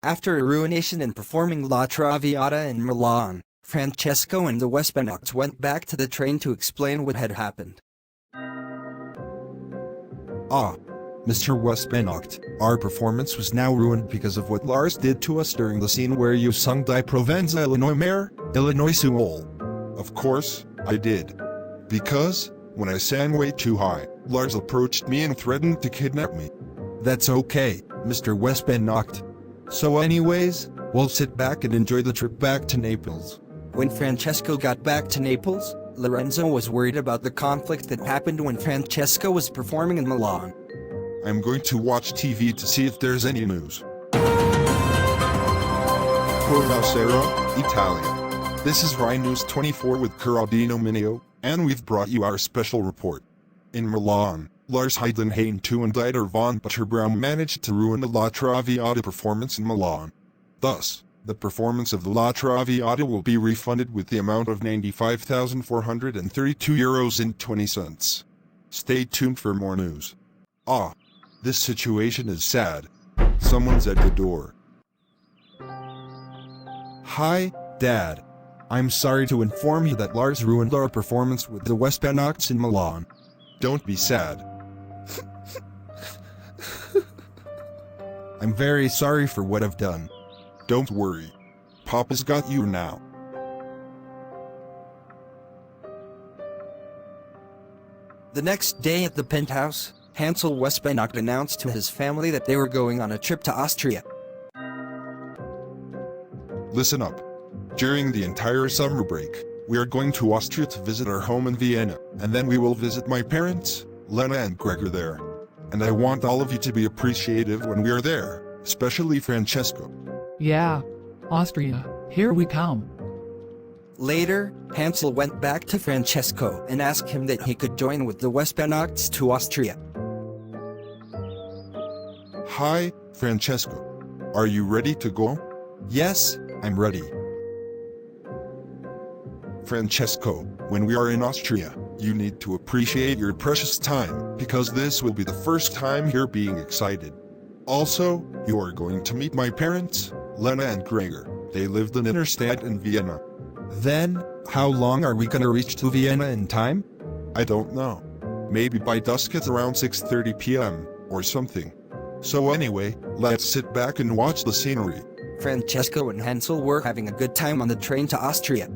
After a ruination and performing La Traviata in Milan, Francesco and the Wespenachts went back to the train to explain what had happened. Ah, Mr. Wespenacht, our performance was now ruined because of what Lars did to us during the scene where you sung Die Provenza Illinois Mare, Illinois Suol. Of course, I did. Because, when I sang way too high, Lars approached me and threatened to kidnap me. That's okay, Mr. Wespenacht. So anyways, we'll sit back and enjoy the trip back to Naples. When Francesco got back to Naples, Lorenzo was worried about the conflict that happened when Francesco was performing in Milan. I'm going to watch TV to see if there's any news. Buonasera, Italia. This is Rai News 24 with Corradino Mineo, and we've brought you our special report. In Milan, Lars Heidenhain II and Dieter von Butterbraum managed to ruin the La Traviata performance in Milan. Thus, the performance of the La Traviata will be refunded with the amount of €95,432.20. Stay tuned for more news. Ah, this situation is sad. Someone's at the door. Hi, Dad. I'm sorry to inform you that Lars ruined our performance with the Wespenachts in Milan. Don't be sad. I'm very sorry for what I've done. Don't worry. Papa's got you now. The next day at the penthouse, Hansel Wespenacht announced to his family that they were going on a trip to Austria. Listen up. During the entire summer break, we are going to Austria to visit our home in Vienna, and then we will visit my parents, Lena and Gregor there. And I want all of you to be appreciative when we are there, especially Francesco. Yeah, Austria, here we come. Later, Hansel went back to Francesco and asked him that he could join with the Wespenachts to Austria. Hi, Francesco. Are you ready to go? Yes, I'm ready. Francesco, when we are in Austria, you need to appreciate your precious time, because this will be the first time you're being excited. Also, you are going to meet my parents, Lena and Gregor. They lived in Innerstadt in Vienna. Then, how long are we gonna reach to Vienna in time? I don't know. Maybe by dusk at around 6:30 p.m. or something. So anyway, let's sit back and watch the scenery. Francesco and Hansel were having a good time on the train to Austria.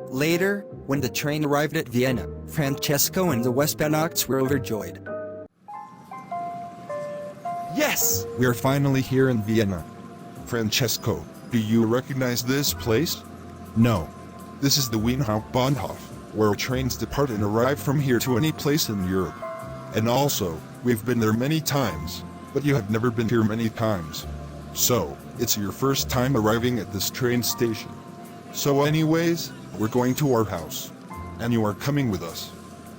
Later, when the train arrived at Vienna, Francesco and the Wespenachts were overjoyed. Yes! We are finally here in Vienna. Francesco, do you recognize this place? No. This is the Wien Hauptbahnhof, where trains depart and arrive from here to any place in Europe. And also, we've been there many times, but you have never been here many times. So, it's your first time arriving at this train station. So anyways, we're going to our house. And you are coming with us.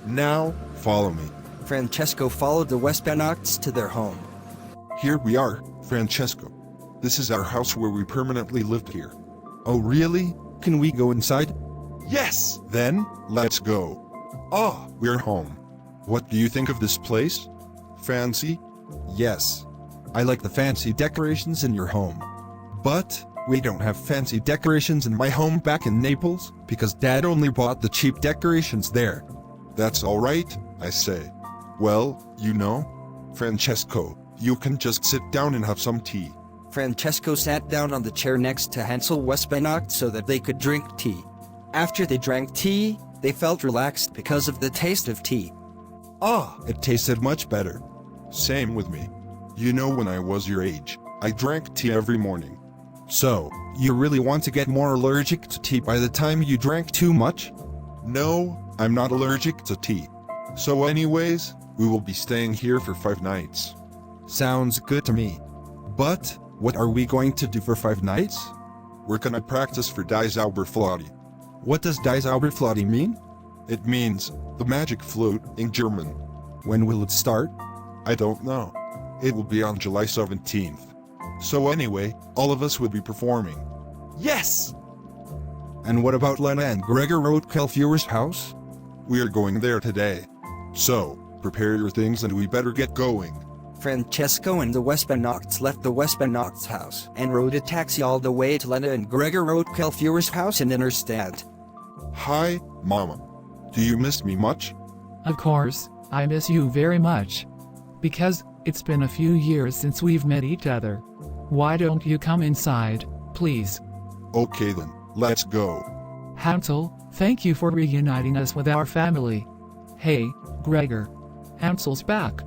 Now, follow me. Francesco followed the Wespenachts to their home. Here we are, Francesco. This is our house where we permanently lived here. Oh really? Can we go inside? Yes! Then, let's go. Ah, we're home. What do you think of this place? Fancy? Yes. I like the fancy decorations in your home. But, we don't have fancy decorations in my home back in Naples, because Dad only bought the cheap decorations there. That's alright, I say. Well, you know, Francesco, you can just sit down and have some tea. Francesco sat down on the chair next to Hansel Wespenacht so that they could drink tea. After they drank tea, they felt relaxed because of the taste of tea. Ah, it tasted much better. Same with me. You know, when I was your age, I drank tea every morning. So, you really want to get more allergic to tea by the time you drank too much? No, I'm not allergic to tea. So anyways, we will be staying here for 5 nights. Sounds good to me. But, what are we going to do for 5 nights? We're gonna practice for Die Zauberflöte. What does Die Zauberflöte mean? It means, the magic flute, in German. When will it start? I don't know. It will be on July 17th. So anyway, all of us will be performing. Yes! And what about Lena and Gregor Roadkelfur's house? We are going there today. So, prepare your things and we better get going. Francesco and the Wespenachts left the Wespenachts house and rode a taxi all the way to Lena and Gregor Roadkelfuhrer's house in Innerstadt. Hi, Mama. Do you miss me much? Of course, I miss you very much. Because it's been a few years since we've met each other. Why don't you come inside, please? Okay then, let's go. Hansel, thank you for reuniting us with our family. Hey, Gregor. Hansel's back.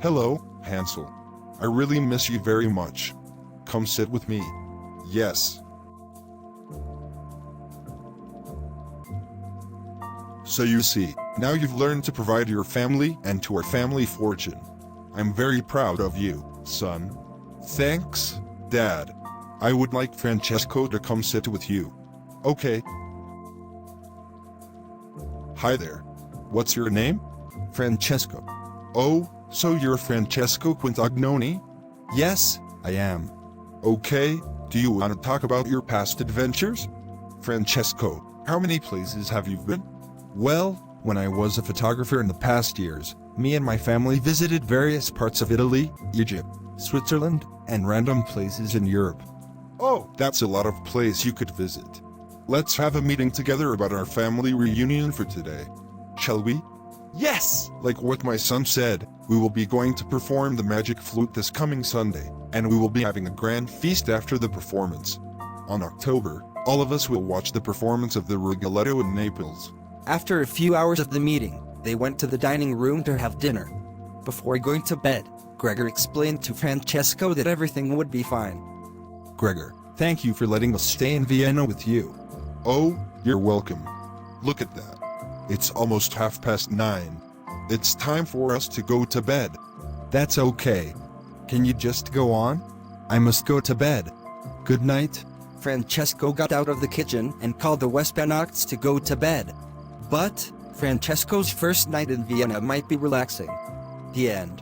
Hello, Hansel. I really miss you very much. Come sit with me. Yes. So you see, now you've learned to provide your family and to our family fortune. I'm very proud of you, son. Thanks, Dad. I would like Francesco to come sit with you. Okay. Hi there. What's your name? Francesco. Oh, so you're Francesco Quintognoni? Yes, I am. Okay, do you want to talk about your past adventures? Francesco, how many places have you been? Well, when I was a photographer in the past years, me and my family visited various parts of Italy, Egypt, Switzerland, and random places in Europe. Oh, that's a lot of place you could visit. Let's have a meeting together about our family reunion for today. Shall we? Yes! Like what my son said, we will be going to perform the magic flute this coming Sunday, and we will be having a grand feast after the performance. On October, all of us will watch the performance of the Rigoletto in Naples. After a few hours of the meeting, they went to the dining room to have dinner. Before going to bed, Gregor explained to Francesco that everything would be fine. Gregor, thank you for letting us stay in Vienna with you. Oh, you're welcome. Look at that. It's almost 9:30. It's time for us to go to bed. That's okay. Can you just go on? I must go to bed. Good night. Francesco got out of the kitchen and called the Wespenachts to go to bed. But Francesco's first night in Vienna might be relaxing. The end.